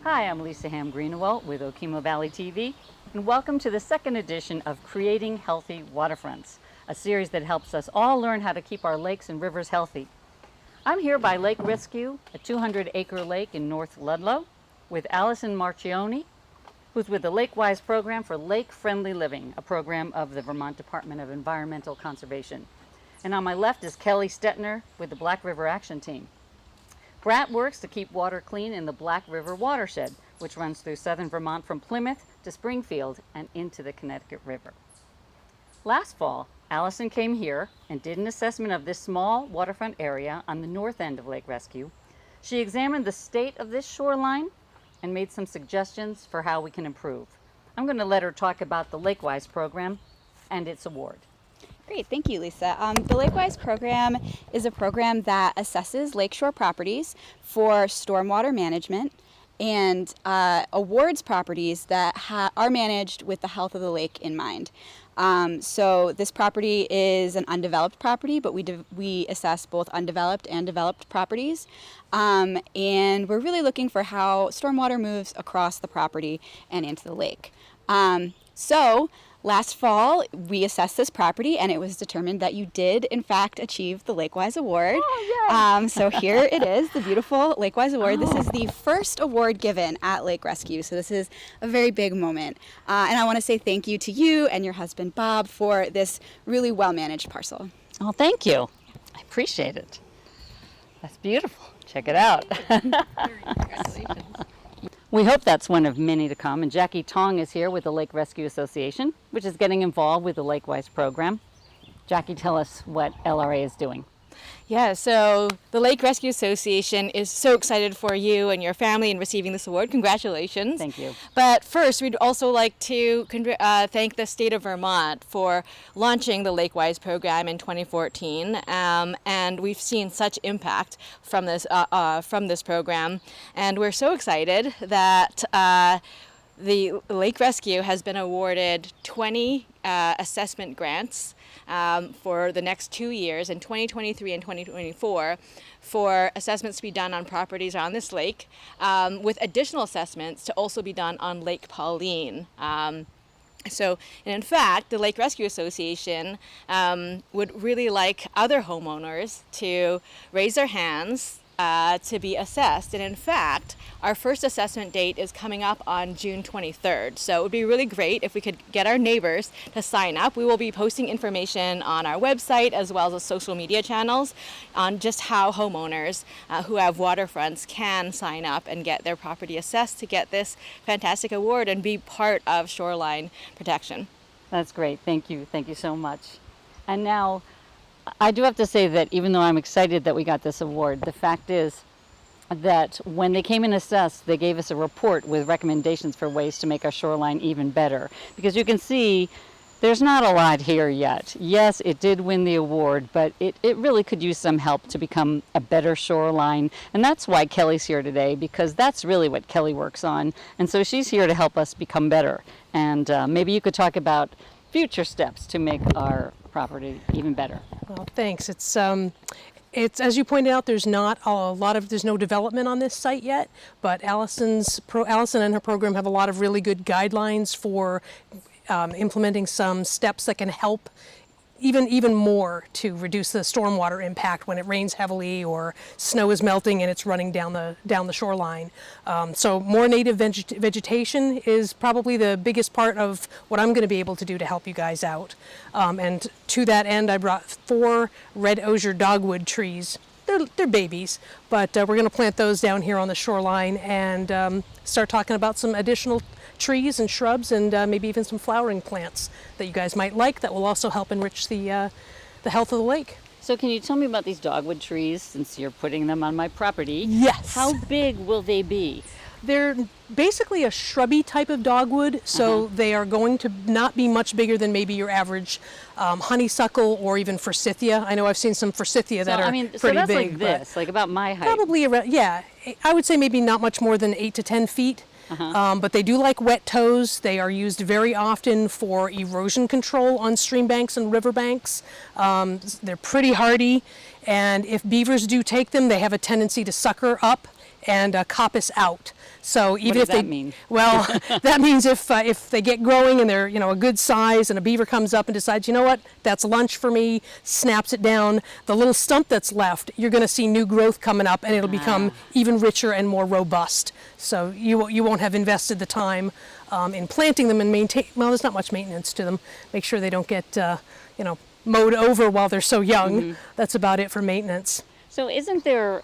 Hi, I'm Lisa Hamm-Greenawalt with Okemo Valley TV, and welcome to the second edition of Creating Healthy Waterfronts, a series that helps us all learn how to keep our lakes and rivers healthy. I'm here by Lake Rescue, a 200-acre lake in North Ludlow, with Allison Marchione, who's with the Lakewise program for Lake-Friendly Living, a program of the Vermont Department of Environmental Conservation. And on my left is Kelly Stettner with the Black River Action Team. Brat works to keep water clean in the Black River watershed, which runs through southern Vermont from Plymouth to Springfield and into the Connecticut River. Last fall, Allison came here and did an assessment of this small waterfront area on the north end of Lake Rescue. She examined the state of this shoreline and made some suggestions for how we can improve. I'm going to let her talk about the Lakewise program and its award. Great, thank you, Lisa. The Lakewise program is a program that assesses lakeshore properties for stormwater management and awards properties that are managed with the health of the lake in mind. So this property is an undeveloped property, but we assess both undeveloped and developed properties. And we're really looking for how stormwater moves across the property and into the lake. So last fall, we assessed this property, and it was determined that you did, in fact, achieve the Lakewise Award. Oh, yay! So here it is, the beautiful Lakewise Award. Oh. This is the first award given at Lake Rescue, so this is a very big moment. And I want to say thank you to you and your husband, Bob, for this really well-managed parcel. Oh, thank you. I appreciate it. That's beautiful. Check it out. Congratulations. We hope that's one of many to come, and Jacqueline Thong is here with the Lake Rescue Association, which is getting involved with the Lakewise program. Jackie, tell us what LRA is doing. Yeah, so the Lake Rescue Association is so excited for you and your family in receiving this award. Congratulations. Thank you. But first, we'd also like to thank the state of Vermont for launching the Lakewise program in 2014. And we've seen such impact from this program. And we're so excited that the Lake Rescue has been awarded 20 assessment grants for the next 2 years, in 2023 and 2024, for assessments to be done on properties on this lake, with additional assessments to also be done on Lake Pauline. So, and in fact, the Lake Rescue Association would really like other homeowners to raise their hands to be assessed. And in fact, our first assessment date is coming up on June 23rd. So it would be really great if we could get our neighbors to sign up. We will be posting information on our website as well as the social media channels on just how homeowners who have waterfronts can sign up and get their property assessed to get this fantastic award and be part of shoreline protection. That's great. Thank you. Thank you so much. And now, I do have to say that even though I'm excited that we got this award, the fact is that when they came and assessed, they gave us a report with recommendations for ways to make our shoreline even better. Because you can see there's not a lot here yet. Yes, it did win the award, but it really could use some help to become a better shoreline. And that's why Kelly's here today, because that's really what Kelly works on. And so she's here to help us become better. And maybe you could talk about future steps to make our property even better. Well, thanks. It's as you pointed out, there's no development on this site yet, but Allison and her program have a lot of really good guidelines for implementing some steps that can help even more to reduce the stormwater impact when it rains heavily or snow is melting and it's running down the shoreline. So more native vegetation is probably the biggest part of what I'm going to be able to do to help you guys out. And to that end, I brought 4 red osier dogwood trees. They're babies, but we're going to plant those down here on the shoreline and start talking about some additional trees and shrubs and maybe even some flowering plants that you guys might like that will also help enrich the health of the lake. So can you tell me about these dogwood trees, since you're putting them on my property? Yes. How big will they be? They're basically a shrubby type of dogwood, so they are going to not be much bigger than maybe your average honeysuckle or even forsythia. I know I've seen some forsythia that are pretty big. So that's like this, like about my height. Probably around, yeah. I would say maybe not much more than 8 to 10 feet. But they do like wet toes. They are used very often for erosion control on stream banks and river banks. They're pretty hardy, and if beavers do take them, they have a tendency to sucker up and coppice out. So even What if does they that mean? well, that means if they get growing and they're a good size, and a beaver comes up and decides, you know what, that's lunch for me, snaps it down, the little stump that's left, you're going to see new growth coming up, and it'll become even richer and more robust. So you won't have invested the time in planting them and maintain. Well, there's not much maintenance to them. Make sure they don't get mowed over while they're so young. That's about it for maintenance. So isn't there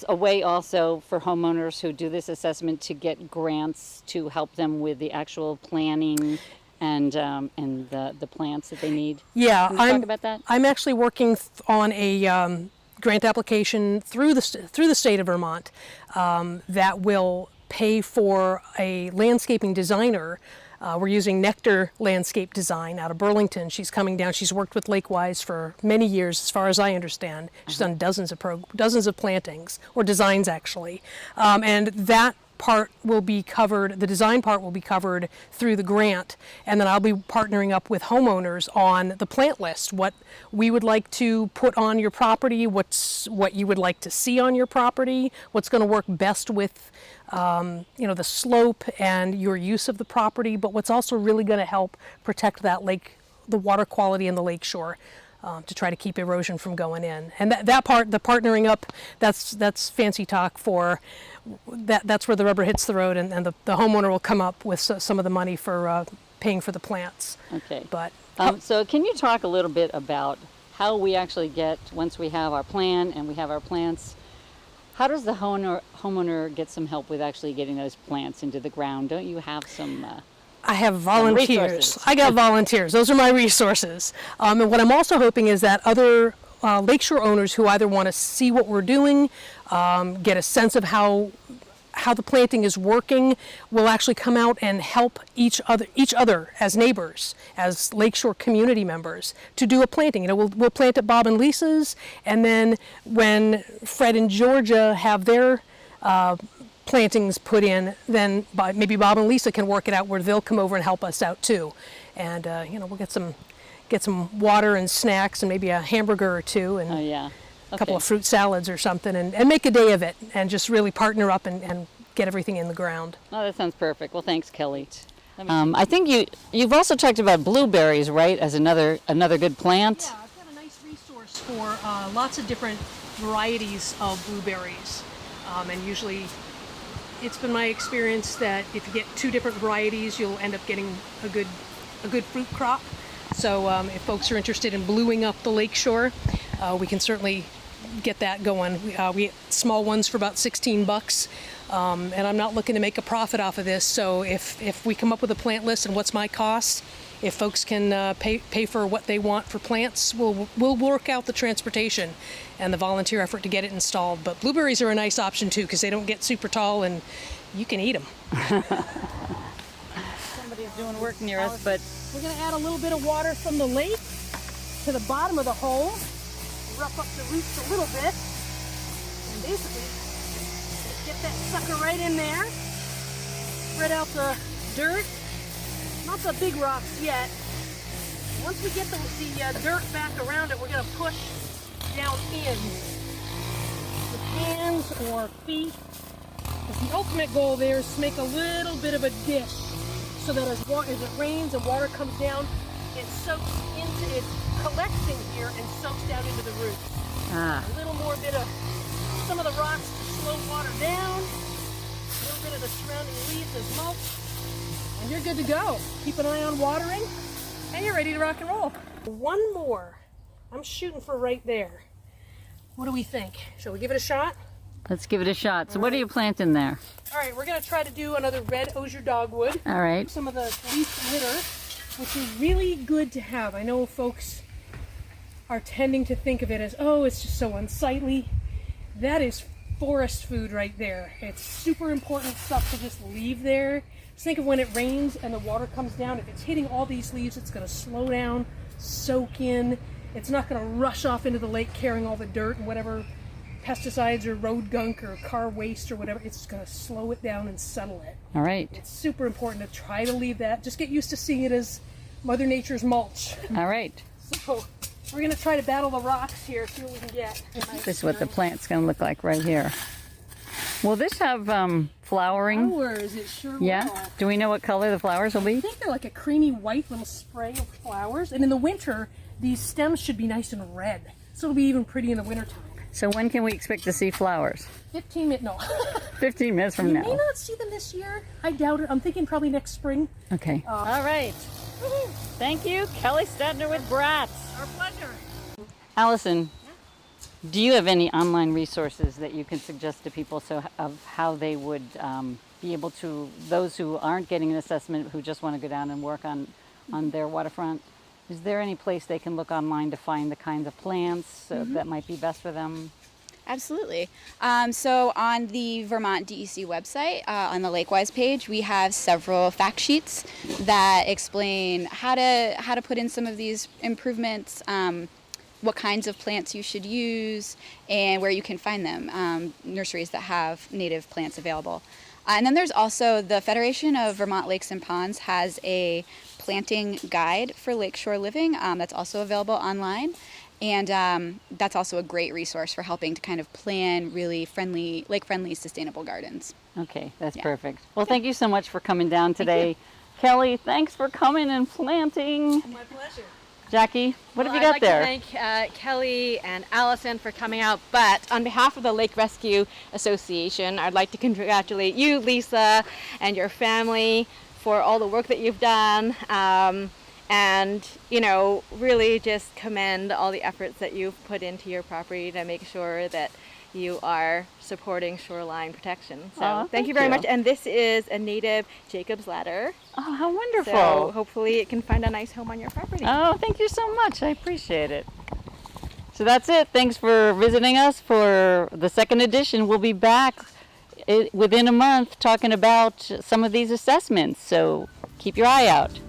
a way also for homeowners who do this assessment to get grants to help them with the actual planning and the plants that they need? Yeah, Can we talk about that? I'm actually working on a grant application through the state of Vermont that will pay for a landscaping designer. We're using Nectar Landscape Design out of Burlington. She's coming down. She's worked with Lakewise for many years, as far as I understand. She's done dozens of plantings, or designs actually. And that part will be covered, the design part will be covered through the grant. And then I'll be partnering up with homeowners on the plant list, what we would like to put on your property, what you would like to see on your property, what's going to work best with the slope and your use of the property, but what's also really going to help protect that lake, the water quality in the lake shore, to try to keep erosion from going in. And that part, the partnering up, that's fancy talk for that's where the rubber hits the road, and the homeowner will come up with some of the money for paying for the plants. Okay. But so can you talk a little bit about how we actually get, once we have our plan and we have our plants, how does the homeowner get some help with actually getting those plants into the ground? Don't you have some I have volunteers. resources? I got volunteers. Those are my resources. And what I'm also hoping is that other lakeshore owners who either want to see what we're doing, get a sense of how the planting is working, will actually come out and help each other as neighbors, as lakeshore community members, to do a planting. We'll plant at Bob and Lisa's, and then when Fred and Georgia have their plantings put in, then maybe Bob and Lisa can work it out where they'll come over and help us out too. And we'll get some water and snacks and maybe a hamburger or two, and a couple of fruit salads or something, and make a day of it, and just really partner up and get everything in the ground. Oh, that sounds perfect. Well, thanks, Kelly. I think you've also talked about blueberries, right, as another good plant. Yeah, I've got a nice resource for lots of different varieties of blueberries, and usually it's been my experience that if you get two different varieties, you'll end up getting a good fruit crop. So if folks are interested in bluing up the lakeshore, we can certainly get that going. We get small ones for about $16, and I'm not looking to make a profit off of this. So if we come up with a plant list and what's my cost, if folks can pay for what they want for plants, we'll work out the transportation and the volunteer effort to get it installed. But blueberries are a nice option too, because they don't get super tall and you can eat them. Somebody's doing work near us, but We're going to add a little bit of water from the lake to the bottom of the hole, rough up the roots a little bit, and basically get that sucker right in there, spread out the dirt, not the big rocks yet. Once we get the dirt back around it, we're going to push down in with hands or feet. Because the ultimate goal there is to make a little bit of a dish, so that as it rains and water comes down, it soaks into, it collects in here and soaks down into the roots. A little more bit of some of the rocks to slow water down, a little bit of the surrounding leaves as mulch, and you're good to go. Keep an eye on watering, and you're ready to rock and roll. One more. I'm shooting for right there. What do we think? Shall we give it a shot? let's give it a shot. So what are you planting there? All right, we're going to try to do another red osier dogwood. All right. Some of the leaf litter, which is really good to have. I know folks are tending to think of it as, oh, it's just so unsightly. That is forest food right there. It's super important stuff to just leave there. Just think of when it rains and the water comes down. If it's hitting all these leaves, it's going to slow down, soak in. It's not going to rush off into the lake carrying all the dirt and whatever pesticides or road gunk or car waste or whatever. It's going to slow it down and settle it. All right. It's super important to try to leave that. Just get used to seeing it as Mother Nature's mulch. All right. So we're going to try to battle the rocks here, see what we can get. This is what the plant's going to look like right here. Will this have flowering? Flowers, it sure Yeah. will. Do we know what color the flowers will I be? think they're like a creamy white little spray of flowers. And in the winter, these stems should be nice and red. So it'll be even pretty in the wintertime. So when can we expect to see flowers? 15 minutes, no. 15 minutes from You now. may not see them this year. I doubt it. I'm thinking probably next spring. Okay. All right. Thank you, Kelly Stettner with Bratz. Our pleasure. Allison, do you have any online resources that you can suggest to people of how they would be able to, those who aren't getting an assessment, who just want to go down and work on their waterfront? Is there any place they can look online to find the kinds of plants that might be best for them? Absolutely. So on the Vermont DEC website, on the Lakewise page, we have several fact sheets that explain how to put in some of these improvements, what kinds of plants you should use, and where you can find them, nurseries that have native plants available. And then there's also the Federation of Vermont Lakes and Ponds has a planting guide for lakeshore living that's also available online. And that's also a great resource for helping to kind of plan really friendly, lake-friendly, sustainable gardens. Okay, that's Yeah. perfect. Well, thank you so much for coming down today. Kelly, thanks for coming and planting. My pleasure. Jackie, what have you I'd got like there? to thank Kelly and Allison for coming out, but on behalf of the Lake Rescue Association, I'd like to congratulate you, Lisa, and your family for all the work that you've done, and really just commend all the efforts that you've put into your property to make sure that you are supporting shoreline protection. So Aw, thank you thank very you. much. And this is a native Jacob's ladder. Oh, how wonderful. So hopefully it can find a nice home on your property. Oh, thank you so much. I appreciate it. So that's it. Thanks for visiting us for the second edition. We'll be back within a month talking about some of these assessments. So keep your eye out.